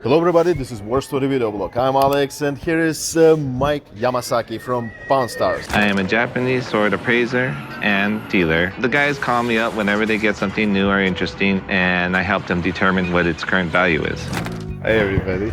Hello everybody, this is WarStory video blog. I'm Alex and here is Mike Yamasaki from Pawn Stars. I am a Japanese sword appraiser and dealer. The guys call me up whenever they get something new or interesting, and I help them determine what its current value is. Hi everybody.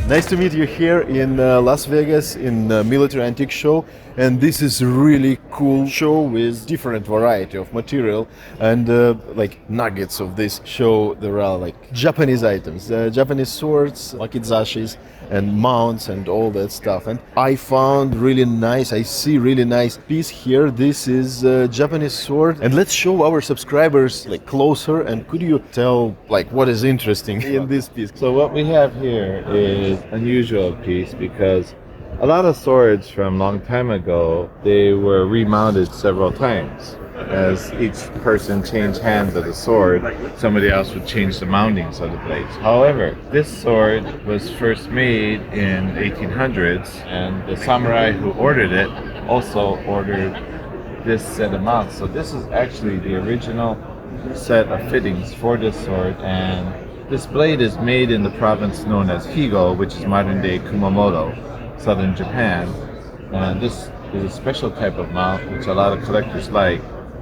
Nice to meet you here in Las Vegas in Military Antique Show, and this is really cool show with different variety of material and like nuggets of this show. There are like Japanese items, Japanese swords, wakizashis and mounts and all that stuff. And I found really nice, I see really nice piece here. This is a Japanese sword, and let's show our subscribers like closer. And could you tell like what is interesting in this piece? So what we have here is unusual piece because a lot of swords from long time ago, they were remounted several times. As each person changed hands of the sword, somebody else would change the mountings of the blades. However, this sword was first made in 1800s, and the samurai who ordered it also ordered this set of mounts. So this is actually the original set of fittings for this sword, and this blade is made in the province known as Higo, which is modern-day Kumamoto, southern Japan. And this is a special type of mount which a lot of collectors like.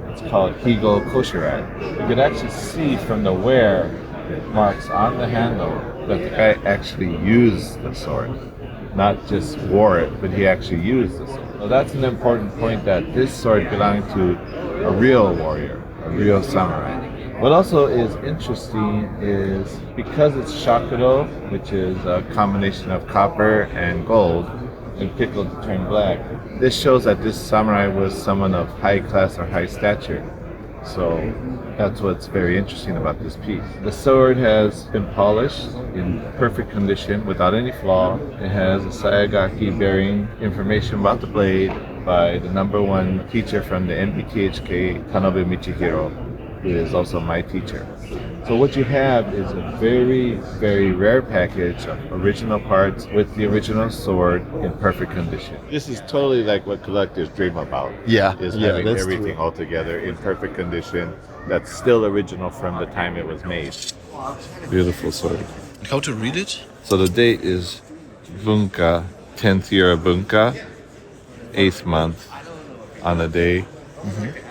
It's called Higo Koshirai. You could actually see from the wear marks on the handle that the guy actually used the sword. Not just wore it, but he actually used the sword. So that's an important point, that this sword belonged to a real warrior, a real samurai. What also is interesting is because it's shakudo, which is a combination of copper and gold, and pickled to turn black, this shows that this samurai was someone of high class or high stature. So that's what's very interesting about this piece. The sword has been polished in perfect condition without any flaw. It has a sayagaki bearing information about the blade by the #1 teacher from the NBTHK, Tanobe Michihiro, who is also my teacher. So what you have is a very, very rare package of original parts with the original sword in perfect condition. This is totally like what collectors dream about. Is having everything all together in perfect condition that's still original from the time it was made. Beautiful sword. How to read it? So the date is Bunka, 10th year of Bunka, 8th month on the day.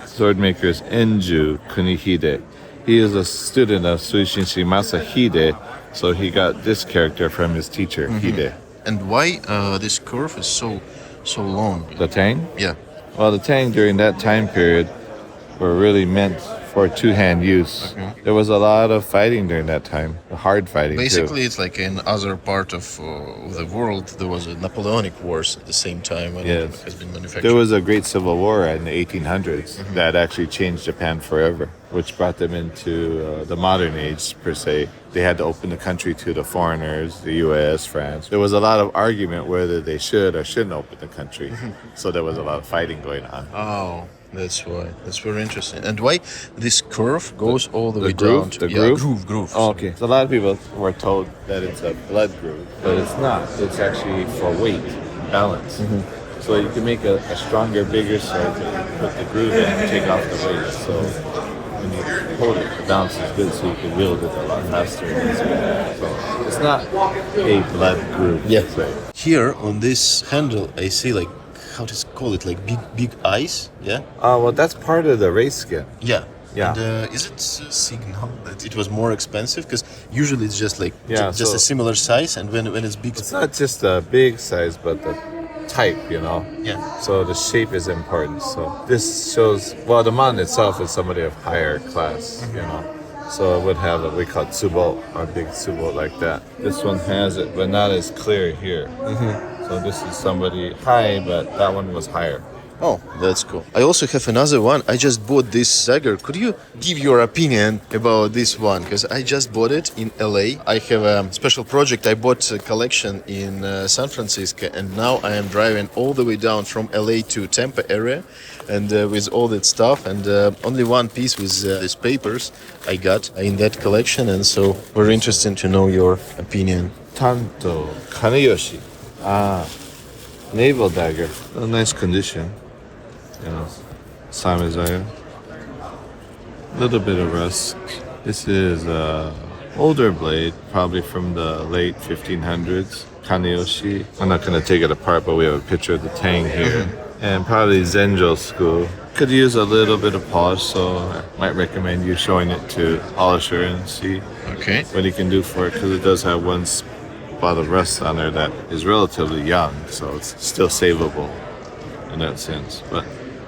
Sword maker is Enju Kunihide. He is a student of Suishin Masahide, so he got this character from his teacher, Hide. And why this curve is so long? The tang? Yeah. Well, the tang during that time period were really meant for two-hand use. There was a lot of fighting during that time, hard fighting Basically, too. it's like in other part of the world, there was a Napoleonic Wars at the same time when it has been manufactured. There was a great civil war in the 1800s that actually changed Japan forever, which brought them into the modern age, per se. They had to open the country to the foreigners, the US, France. There was a lot of argument whether they should or shouldn't open the country. So there was a lot of fighting going on. Oh, that's why. That's very interesting. And why this curve goes all the way groove? down to The groove? groove. Oh, okay. So a lot of people were told that it's a blood groove, but it's not. It's actually for weight, balance. So you can make a stronger, bigger sword, put the groove in and take off the weight. So when you hold it, the balance is good, so you can wield it a lot faster. So it's not a blood groove. Yeah. Right? Here on this handle, I see like, how to call it, like big eyes. Yeah. Well, that's part of the race skin. Yeah. Yeah. And is it a signal that it was more expensive? Because usually it's just like just so a similar size, and when it's big, it's not just a big size, but the type, you know. Yeah. So the shape is important. So this shows, well, the mount itself is somebody of higher class, you know. So it would have what we call tsubo, or big tsubo like that. This one has it, but not as clear here. So this is somebody high, but that one was higher. Oh, that's cool. I also have another one. I just bought this dagger. Could you give your opinion about this one? Because I just bought it in LA. I have a special project. I bought a collection in San Francisco, and now I am driving all the way down from LA to Tampa area, and with all that stuff. And only one piece with these papers I got in that collection, and so very interesting to know your opinion. Tanto Kaneyoshi. Naval dagger. A nice condition. You know. Samizaya. A little bit of rust. This is a older blade, probably from the late 1500s. Kaneyoshi. I'm not going to take it apart, but we have a picture of the tang here. And probably Zenjo school. Could use a little bit of polish, so I might recommend you showing it to polisher and see Okay. what he can do for it, because it does have one spot of rust on there that is relatively young, so it's still savable in that sense. But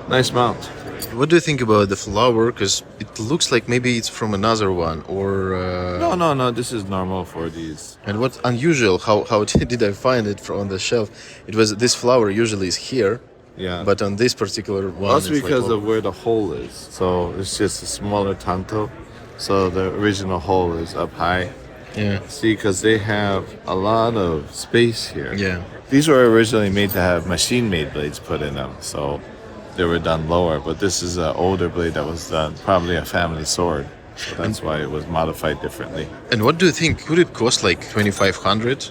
nice mount. What do you think about the flower? Because it looks like maybe it's from another one, or No. This is normal for these. And what's unusual? How did I find it on the shelf? It was this flower usually is here, Yeah. but on this particular one, That's it's because like, of where the hole is. So it's just a smaller tanto. So the original hole is up high. yeah, See, because they have a lot of space here. yeah. These were originally made to have machine-made blades put in them, so they were done lower. But this is an older blade that was done, probably a family sword. So that's why it was modified differently. And what do you think? Could it cost like 2,500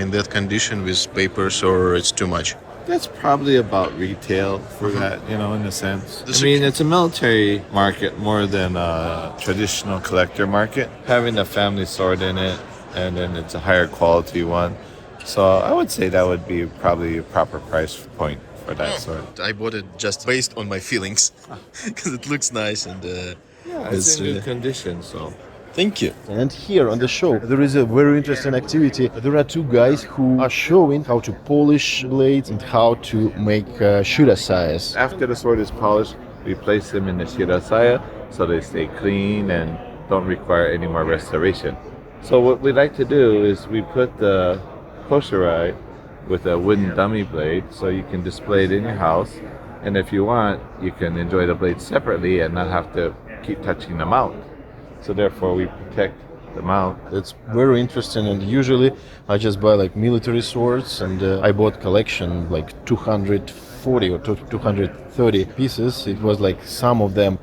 in that condition with papers, or it's too much? That's probably about retail for that, in a sense. This I mean, it's a military market more than a traditional collector market. Having a family sword in it, and then it's a higher quality one. So I would say that would be probably a proper price point for that sword. I bought it just based on my feelings, because it looks nice and. Yeah, it's in good condition, so. Thank you. And here on the show, there is a very interesting activity. There are two guys who are showing how to polish blades and how to make shirasayas. After the sword is polished, we place them in the shirasaya so they stay clean and don't require any more restoration. So what we like to do is we put the koshirai with a wooden dummy blade so you can display it in your house. And if you want, you can enjoy the blade separately and not have to keep touching the mount. So therefore we protect the mount. It's very interesting, and usually I just buy like military swords, and I bought collection like 240 or 230 pieces. It was like some of them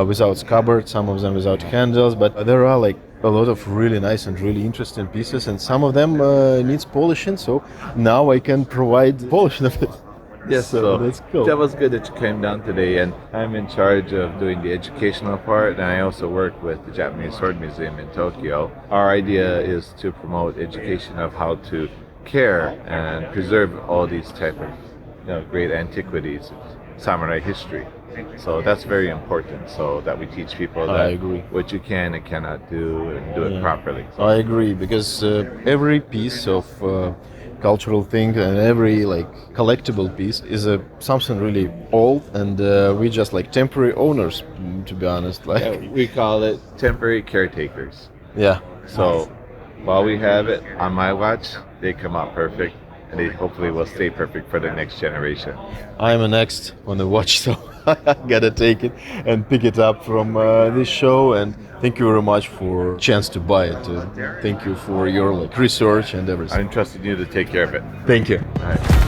without scabbard, some of them without handles, but there are like a lot of really nice and really interesting pieces, and some of them needs polishing, so now I can provide polishing of it. Yes, So that's cool. That was good that you came down today, and I'm in charge of doing the educational part, and I also work with the Japanese Sword Museum in Tokyo. Our idea is to promote education of how to care and preserve all these type of great antiquities, samurai history. So that's very important, so that we teach people that I agree. what you can and cannot do and do it properly. So I agree, because every piece of cultural thing and every like collectible piece is something really old, and we just like temporary owners, to be honest. Like, we call it temporary caretakers. yeah. So while we have it on my watch, they come out perfect, and they hopefully will stay perfect for the next generation. I'm a next on the watch, so I gotta take it and pick it up from this show. And thank you very much for chance to buy it. Thank you for your like research and everything. I'm trusting you to take care of it. Thank you. All right.